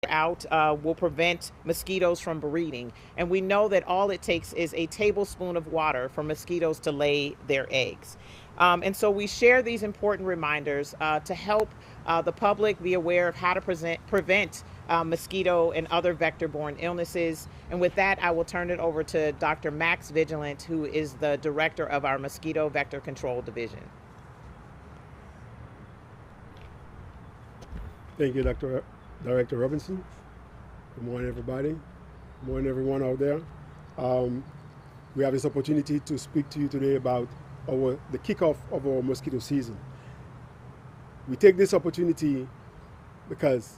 out will prevent mosquitoes from breeding. And we know that all it takes is a tablespoon of water for mosquitoes to lay their eggs. And so we share these important reminders to help the public be aware of how to prevent mosquito and other vector-borne illnesses. And with that, I will turn it over to Dr. Max Vigilant, who is the director of our Mosquito Vector Control Division. Thank you, Director Robinson. Good morning, everybody. Good morning, everyone out there. We have this opportunity to speak to you today about the kickoff of our mosquito season. We take this opportunity because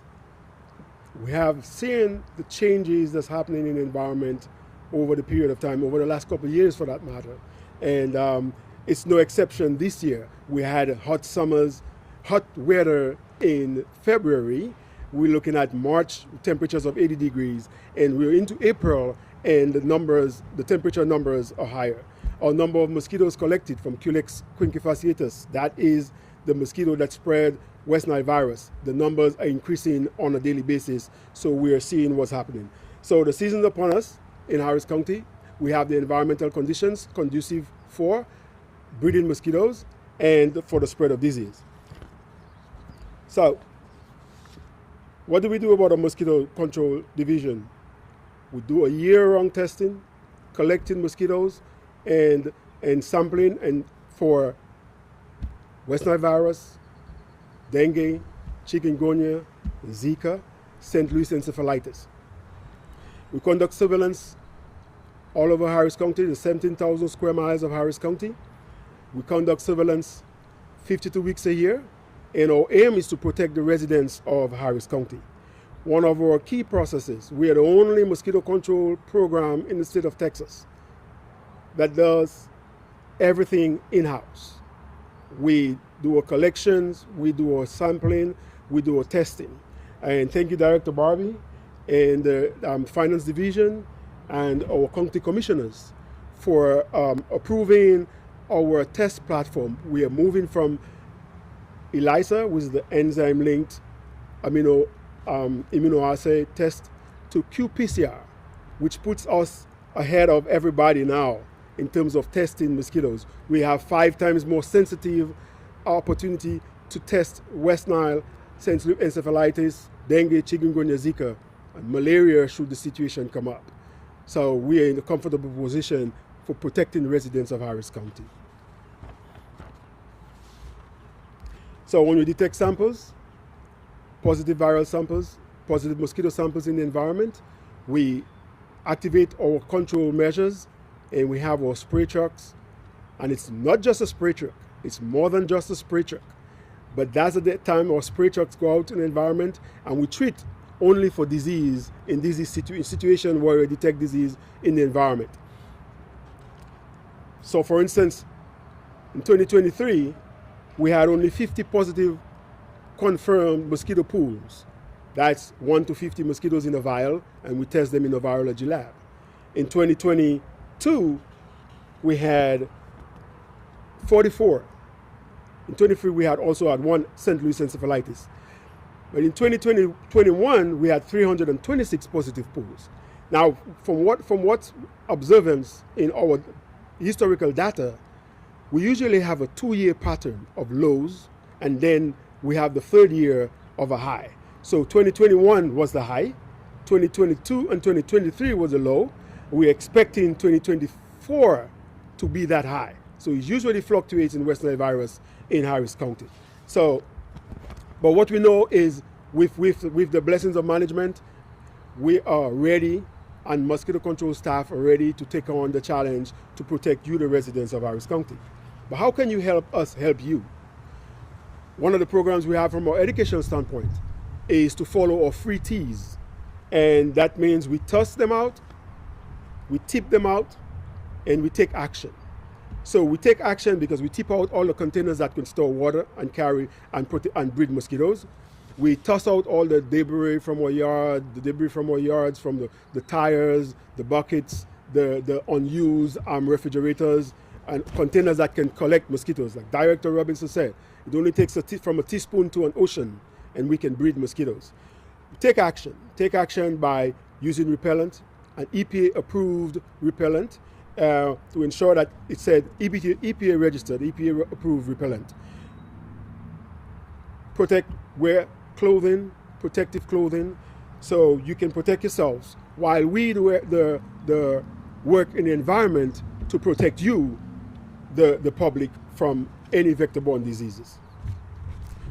we have seen the changes that's happening in the environment over the period of time, over the last couple of years for that matter. And it's no exception this year. We had hot summers, hot weather in February. We're looking at March temperatures of 80 degrees, and we're into April, and the temperature numbers are higher. Our number of mosquitoes collected from Culex quinquefasciatus, that is the mosquito that spread West Nile virus, the numbers are increasing on a daily basis, so we are seeing what's happening. So the season's upon us in Harris County. We have the environmental conditions conducive for breeding mosquitoes and for the spread of disease. So, what do we do about a mosquito control division? We do a year-round testing, collecting mosquitoes and sampling and for West Nile virus, dengue, chikungunya, Zika, St. Louis encephalitis. We conduct surveillance all over Harris County, the 17,000 square miles of Harris County. We conduct surveillance 52 weeks a year, and our aim is to protect the residents of Harris County. One of our key processes, we are the only mosquito control program in the state of Texas that does everything in-house. We do our collections, we do our sampling, we do our testing. And thank you, Director Barbie, and the Finance Division, and our county commissioners for approving our test platform. We are moving from ELISA, which is the enzyme-linked immunoassay test, to qPCR, which puts us ahead of everybody now in terms of testing mosquitoes. We have 5 times more sensitive opportunity to test West Nile, St. Louis encephalitis, dengue, chikungunya, Zika, and malaria should the situation come up. So we are in a comfortable position for protecting the residents of Harris County. So when we detect samples, positive viral samples, positive mosquito samples in the environment, we activate our control measures, and we have our spray trucks. And it's not just a spray truck, it's more than just a spray truck. But that's at the time our spray trucks go out in the environment, and we treat only for disease in situation where we detect disease in the environment. So for instance, in 2023, we had only 50 positive confirmed mosquito pools. That's 1 to 50 mosquitoes in a vial, and we test them in a virology lab. In 2022, we had 44. In 23, we also had 1 St. Louis encephalitis. But in 2021, we had 326 positive pools. Now, from what observance in our historical data, we usually have a 2-year pattern of lows, and then we have the 3rd year of a high. So 2021 was the high, 2022 and 2023 was a low. We're expecting 2024 to be that high. So it usually fluctuates in West Nile virus in Harris County. So, but what we know is with the blessings of management, we are ready, and mosquito control staff are ready to take on the challenge to protect you, the residents of Harris County. But how can you help us help you? One of the programs we have from our educational standpoint is to follow our 3 T's. And that means we toss them out, we tip them out, and we take action. So we take action because we tip out all the containers that can store water and carry and breed mosquitoes. We toss out all the debris from our yard, from the tires, the buckets, the unused refrigerators, and containers that can collect mosquitoes. Like Director Robinson said, it only takes from a teaspoon to an ocean, and we can breed mosquitoes. take action. Take action by using repellent, an EPA-approved repellent, to ensure that it said EPA registered, EPA-approved repellent. Wear clothing, protective clothing, so you can protect yourselves while we do the work in the environment to protect you, the public, from any vector-borne diseases.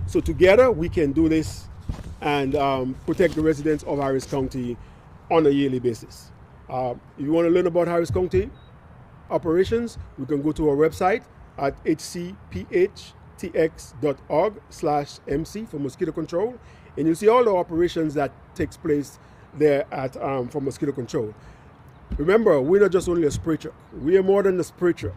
So together we can do this and protect the residents of Harris County on a yearly basis. If you want to learn about Harris County operations, we can go to our website at hcphtx.org/MC for mosquito control, and you'll see all the operations that takes place there at for mosquito control. Remember, we're not just only a spray truck. We are more than a spray truck.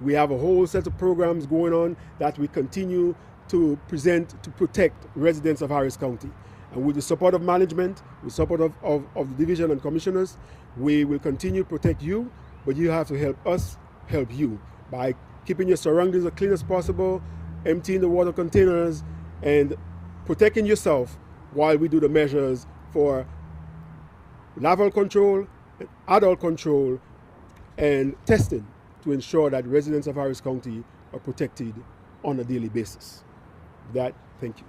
We have a whole set of programs going on that we continue to present to protect residents of Harris County. And with the support of management, with support of the division and commissioners, we will continue to protect you, but you have to help us help you by keeping your surroundings as clean as possible, emptying the water containers, and protecting yourself while we do the measures for larval control, adult control, and testing to ensure that residents of Harris County are protected on a daily basis. With that, thank you.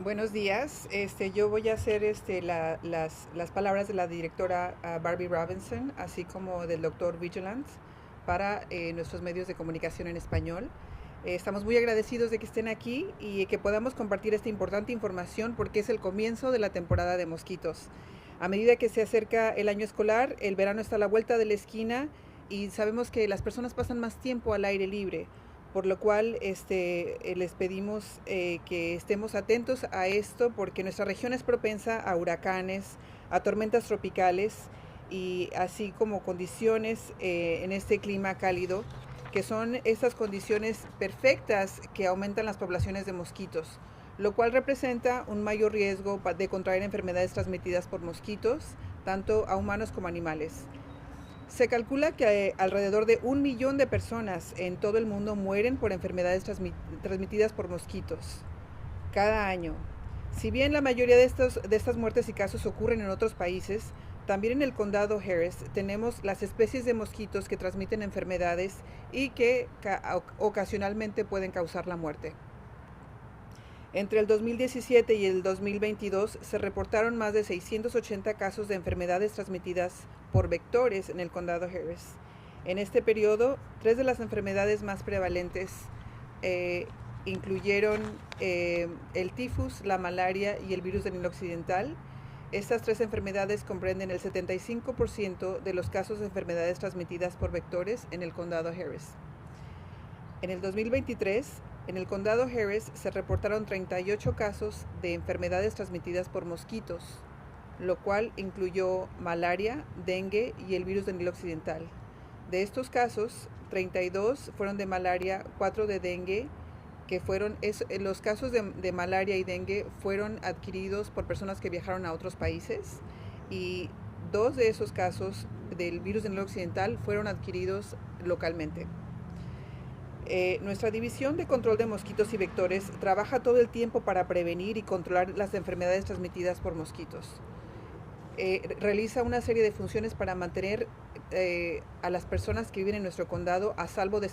Buenos días. Yo voy a hacer las palabras de la directora Barbie Robinson, así como del doctor Vigilance, para nuestros medios de comunicación en español. Estamos muy agradecidos de que estén aquí y que podamos compartir esta importante información porque es el comienzo de la temporada de mosquitos. A medida que se acerca el año escolar, el verano está a la vuelta de la esquina y sabemos que las personas pasan más tiempo al aire libre, por lo cual les pedimos que estemos atentos a esto porque nuestra región es propensa a huracanes, a tormentas tropicales y así como condiciones en este clima cálido, que son estas condiciones perfectas que aumentan las poblaciones de mosquitos, lo cual representa un mayor riesgo de contraer enfermedades transmitidas por mosquitos, tanto a humanos como animales. Se calcula que alrededor de 1 millón de personas en todo el mundo mueren por enfermedades transmitidas por mosquitos cada año. Si bien la mayoría de estas muertes y casos ocurren en otros países, también en el condado Harris tenemos las especies de mosquitos que transmiten enfermedades y que ocasionalmente pueden causar la muerte. Entre el 2017 y el 2022 se reportaron más de 680 casos de enfermedades transmitidas por vectores en el condado Harris. En este periodo, 3 de las enfermedades más prevalentes incluyeron el tifus, la malaria y el virus del Nilo Occidental. Estas 3 enfermedades comprenden el 75% de los casos de enfermedades transmitidas por vectores en el condado Harris. En el 2023, en el condado Harris se reportaron 38 casos de enfermedades transmitidas por mosquitos, lo cual incluyó malaria, dengue y el virus del Nilo Occidental. De estos casos, 32 fueron de malaria, 4 de dengue, los casos de malaria y dengue fueron adquiridos por personas que viajaron a otros países y 2 de esos casos del virus del Nilo Occidental fueron adquiridos localmente. Nuestra división de control de mosquitos y vectores trabaja todo el tiempo para prevenir y controlar las enfermedades transmitidas por mosquitos. Realiza una serie de funciones para mantener a las personas que viven en nuestro condado a salvo de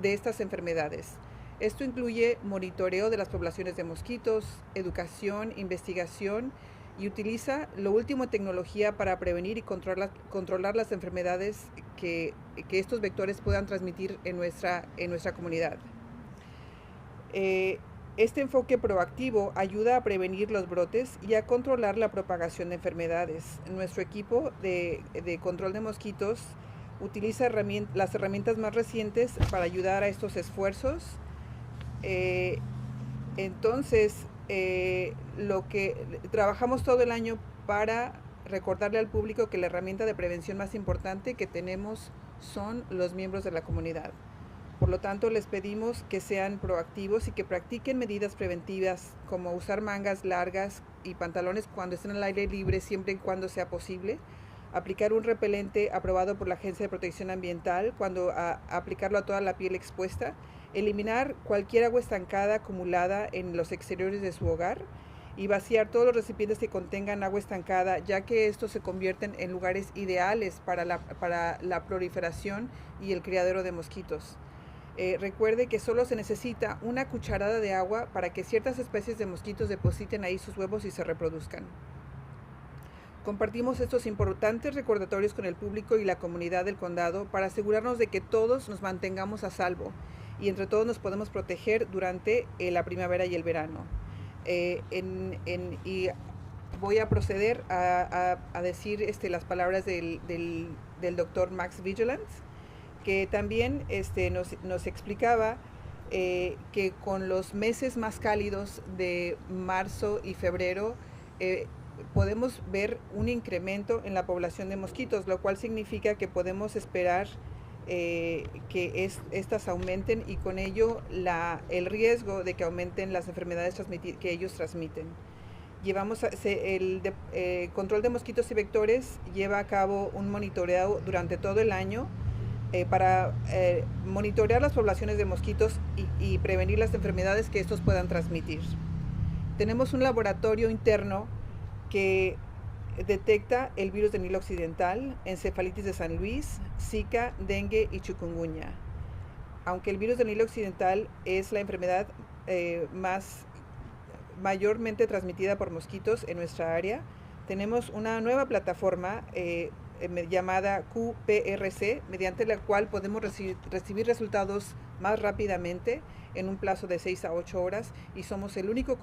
estas enfermedades. Esto incluye monitoreo de las poblaciones de mosquitos, educación, investigación y utiliza lo último en tecnología para prevenir y controlar las enfermedades que estos vectores puedan transmitir en nuestra comunidad. Este enfoque proactivo ayuda a prevenir los brotes y a controlar la propagación de enfermedades. Nuestro equipo de control de mosquitos utiliza las herramientas más recientes para ayudar a estos esfuerzos. Lo que trabajamos todo el año para recordarle al público que la herramienta de prevención más importante que tenemos son los miembros de la comunidad. Por lo tanto, les pedimos que sean proactivos y que practiquen medidas preventivas como usar mangas largas y pantalones cuando estén al aire libre siempre y cuando sea posible, aplicar un repelente aprobado por la Agencia de Protección Ambiental, aplicarlo a toda la piel expuesta, eliminar cualquier agua estancada acumulada en los exteriores de su hogar y vaciar todos los recipientes que contengan agua estancada, ya que estos se convierten en lugares ideales para la proliferación y el criadero de mosquitos. Recuerde que solo se necesita una cucharada de agua para que ciertas especies de mosquitos depositen ahí sus huevos y se reproduzcan. Compartimos estos importantes recordatorios con el público y la comunidad del condado para asegurarnos de que todos nos mantengamos a salvo y entre todos nos podemos proteger durante la primavera y el verano. Y voy a proceder a decir las palabras del doctor Max Vigilance, que también nos explicaba que con los meses más cálidos de marzo y febrero podemos ver un incremento en la población de mosquitos, lo cual significa que podemos esperar que estas aumenten y con ello el riesgo de que aumenten las enfermedades que ellos transmiten. El control de mosquitos y vectores lleva a cabo un monitoreo durante todo el año para monitorear las poblaciones de mosquitos y prevenir las enfermedades que estos puedan transmitir. Tenemos un laboratorio interno que detecta el virus del Nilo Occidental, encefalitis de San Luis, Zika, dengue y chikungunya. Aunque el virus del Nilo Occidental es la enfermedad mayormente transmitida por mosquitos en nuestra área, tenemos una nueva plataforma llamada QPRC, mediante la cual podemos recibir resultados más rápidamente en un plazo de 6 a 8 horas y somos el único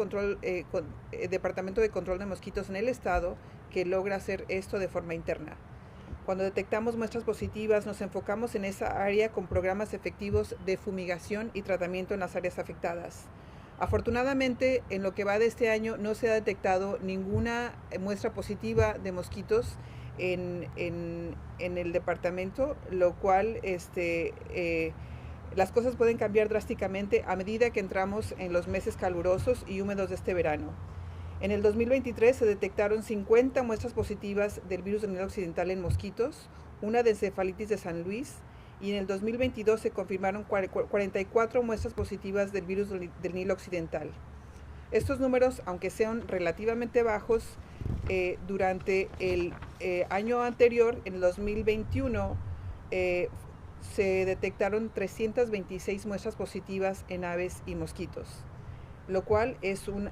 departamento de control de mosquitos en el estado que logra hacer esto de forma interna. Cuando detectamos muestras positivas, nos enfocamos en esa área con programas efectivos de fumigación y tratamiento en las áreas afectadas. Afortunadamente, en lo que va de este año no se ha detectado ninguna muestra positiva de mosquitos en el departamento, lo cual las cosas pueden cambiar drásticamente a medida que entramos en los meses calurosos y húmedos de este verano. En el 2023 se detectaron 50 muestras positivas del virus del Nilo Occidental en mosquitos, una de encefalitis de San Luis, y en el 2022 se confirmaron 44 muestras positivas del virus del Nilo Occidental. Estos números, aunque sean relativamente bajos, durante el año anterior, en el 2021, se detectaron 326 muestras positivas en aves y mosquitos, lo cual es un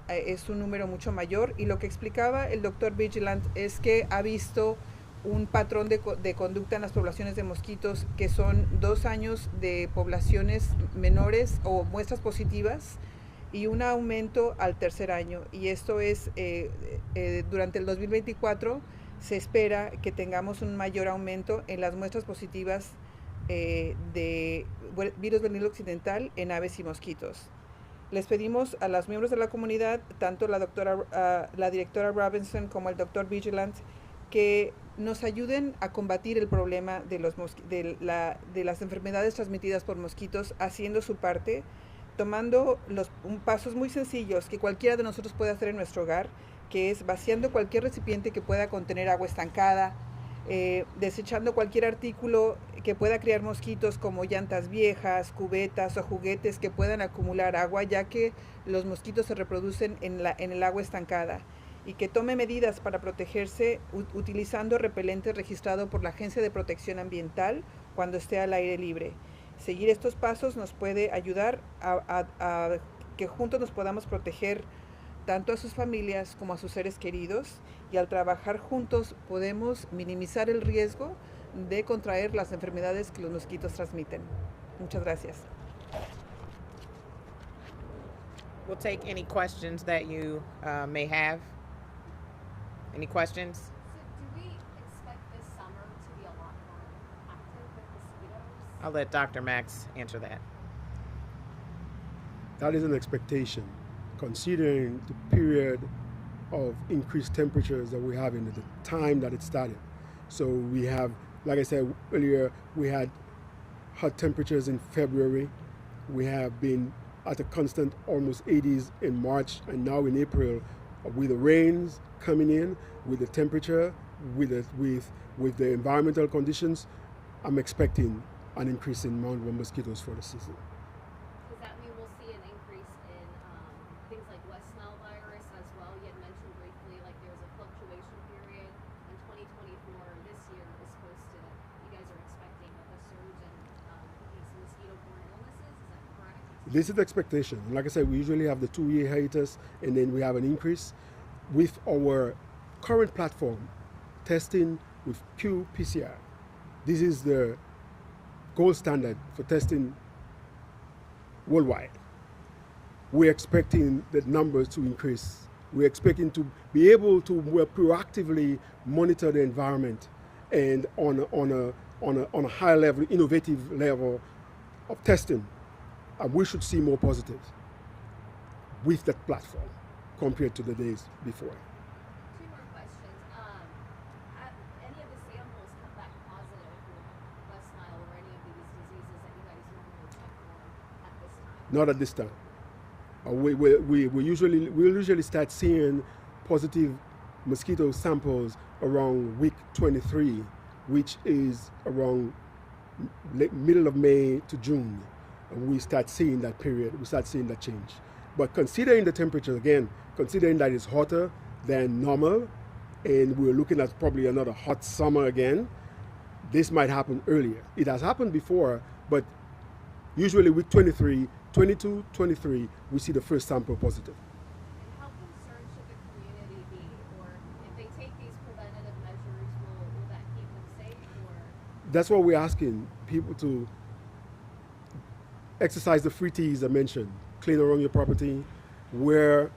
número mucho mayor. Y lo que explicaba el doctor Vigilant es que ha visto un patrón de conducta en las poblaciones de mosquitos que son 2 años de poblaciones menores o muestras positivas y un aumento al tercer año. Y esto es durante el 2024 se espera que tengamos un mayor aumento en las muestras positivas de virus del Nilo Occidental en aves y mosquitos. Les pedimos a los miembros de la comunidad, tanto la directora Robinson como el doctor Vigilant, que nos ayuden a combatir el problema de las enfermedades transmitidas por mosquitos, haciendo su parte, tomando pasos muy sencillos que cualquiera de nosotros puede hacer en nuestro hogar, que es vaciando cualquier recipiente que pueda contener agua estancada, desechando cualquier artículo que pueda crear mosquitos como llantas viejas, cubetas o juguetes que puedan acumular agua, ya que los mosquitos se reproducen en el agua estancada, y que tome medidas para protegerse utilizando repelente registrado por la Agencia de Protección Ambiental cuando esté al aire libre. Seguir estos pasos nos puede ayudar a que juntos nos podamos proteger tanto a sus familias como a sus seres queridos, y al trabajar juntos podemos minimizar el riesgo de contraer las enfermedades que los mosquitos transmiten. Muchas gracias. We'll take any questions that you may have. Any questions? So do we expect this summer to be a lot more active with mosquitoes? I'll let Dr. Max answer that. That is an expectation, considering the period of increased temperatures that we have in the time that it started. So we have, like I said earlier, we had hot temperatures in February. We have been at a constant almost 80s in March, and now in April, with the rains coming in, with the temperature, with the environmental conditions, I'm expecting an increase in amount of mosquitoes for the season. like West Nile virus as well? You had mentioned briefly like there's a fluctuation period in 2024. This year is supposed to. You guys are expecting like a surge in these mosquito-borne illnesses. Is that correct? This is the expectation. Like I said, we usually have the 2-year hiatus, and then we have an increase. With our current platform, testing with qPCR, this is the gold standard for testing worldwide. We're expecting the numbers to increase. We're expecting to be able to more proactively monitor the environment and on a high level, innovative level of testing. And we should see more positives with that platform compared to the days before. Two more questions. Have any of the samples come back positive with West Nile or any of these diseases that you guys normally check for at this time? Not at this time. We usually start seeing positive mosquito samples around week 23, which is around middle of May to June. And we start seeing that period, we start seeing that change. But considering the temperature again, considering that it's hotter than normal, and we're looking at probably another hot summer again, this might happen earlier. It has happened before, but usually week 23, 22, 23, we see the first sample positive. And how concerned should the community be? Or if they take these preventative measures, will that keep them safe? Or That's why we're asking people to exercise the 3 T's I mentioned. Clean around your property, wear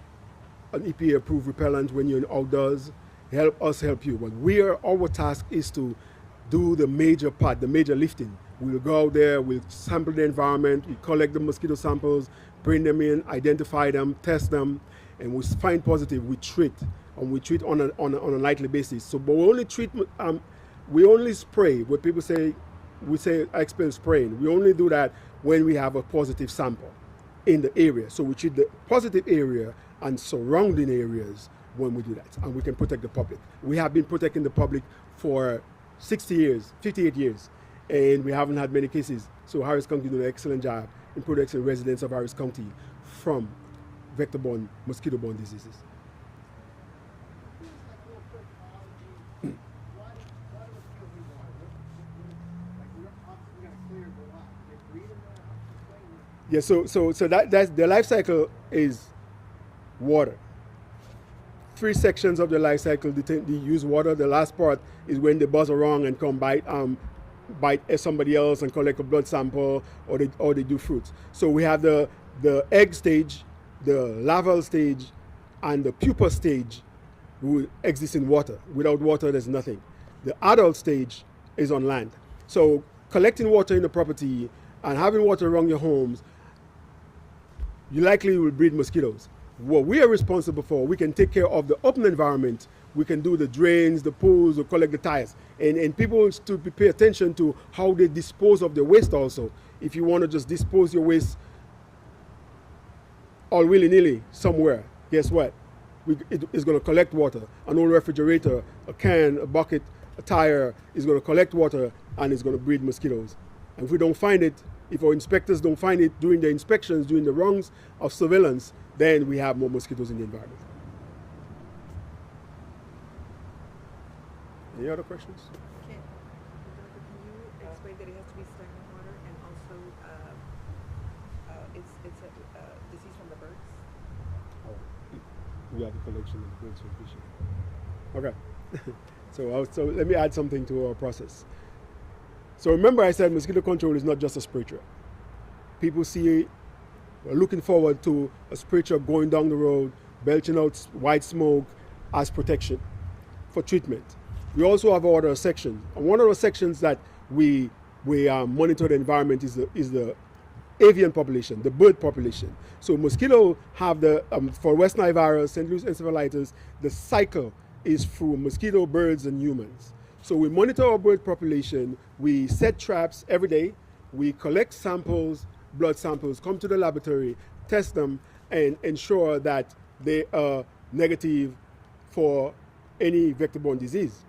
an EPA approved repellent when you're outdoors. Help us help you. But our task is to do the major part, the major lifting. We'll go out there, we'll sample the environment, we collect the mosquito samples, bring them in, identify them, test them, and we find positive, we treat. And we treat on a nightly basis. So, but we only spray. What people say, I explain spraying. We only do that when we have a positive sample in the area. So we treat the positive area and surrounding areas when we do that, and we can protect the public. We have been protecting the public for 60 years, 58 years, and we haven't had many cases. So Harris County did an excellent job in protecting residents of Harris County from vector-borne, mosquito-borne diseases. Yeah, so that's the life cycle is water. 3 sections of the life cycle they use water. The last part is when they buzz around and come bite somebody else and collect a blood sample, or they do fruits. So we have the egg stage, the larval stage, and the pupa stage will exist in water. Without water, there's nothing. The adult stage is on land. So collecting water in the property and having water around your homes, you likely will breed mosquitoes. What we are responsible for, we can take care of the open environment. We can do the drains, the pools, or collect the tires. And people to pay attention to how they dispose of their waste also. If you want to just dispose your waste all willy-nilly somewhere, guess what? It's going to collect water. An old refrigerator, a can, a bucket, a tire is going to collect water, and it's going to breed mosquitoes. And if we don't find it, if our inspectors don't find it during the inspections, during the rounds of surveillance, then we have more mosquitoes in the environment. Any other questions? Okay. Can you explain that it has to be stagnant water, and also it's a disease from the birds? We have a collection of birds from fishing. Okay. So let me add something to our process. So remember I said mosquito control is not just a spray truck. People are looking forward to a spray truck going down the road, belching out white smoke as protection for treatment. We also have other sections. And one of the sections that we monitor the environment is the avian population, the bird population. So mosquito have for West Nile virus, St. Louis encephalitis, the cycle is through mosquito, birds, and humans. So we monitor our bird population, we set traps every day, we collect samples, blood samples, come to the laboratory, test them, and ensure that they are negative for any vector-borne disease.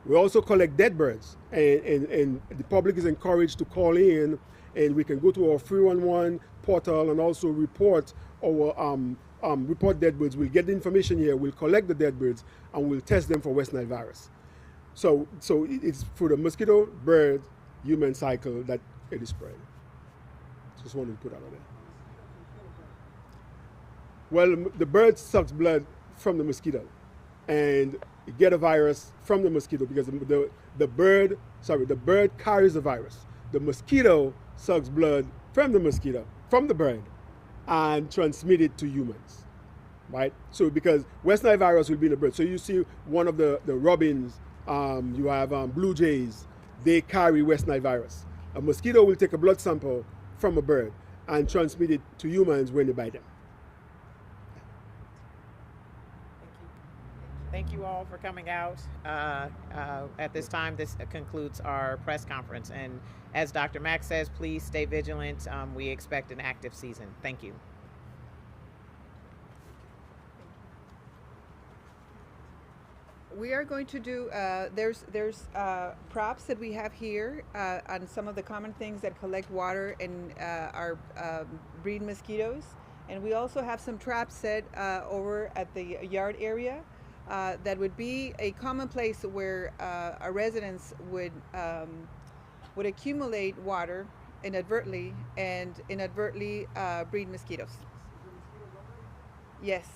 We also collect dead birds, and the public is encouraged to call in, and we can go to our 311 portal and also report our report dead birds, we'll get the information here, we'll collect the dead birds, and we'll test them for West Nile virus. So it's for the mosquito, bird, human cycle that it is spread. Just wanted to put that on there. Well, the bird sucks blood from the mosquito, and you get a virus from the mosquito because the bird carries the virus. The mosquito sucks blood from the mosquito, from the bird, and transmit it to humans, right? So because West Nile virus will be in the bird. So you see one of the robins, you have blue jays, they carry West Nile virus. A mosquito will take a blood sample from a bird and transmit it to humans when they bite them. Thank you all for coming out. At this time, this concludes our press conference. And as Dr. Mack says, please stay vigilant. We expect an active season. Thank you. We are going to do, there's props that we have here on some of the common things that collect water and are breed mosquitoes. And we also have some traps set over at the yard area that would be a common place where our residents would accumulate water inadvertently and inadvertently breed mosquitoes. Yes.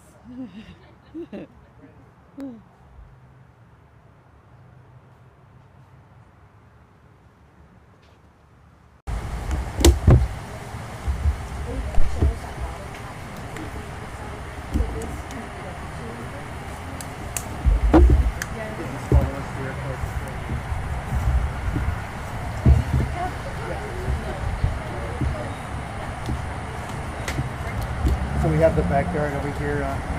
So we have the backyard over here.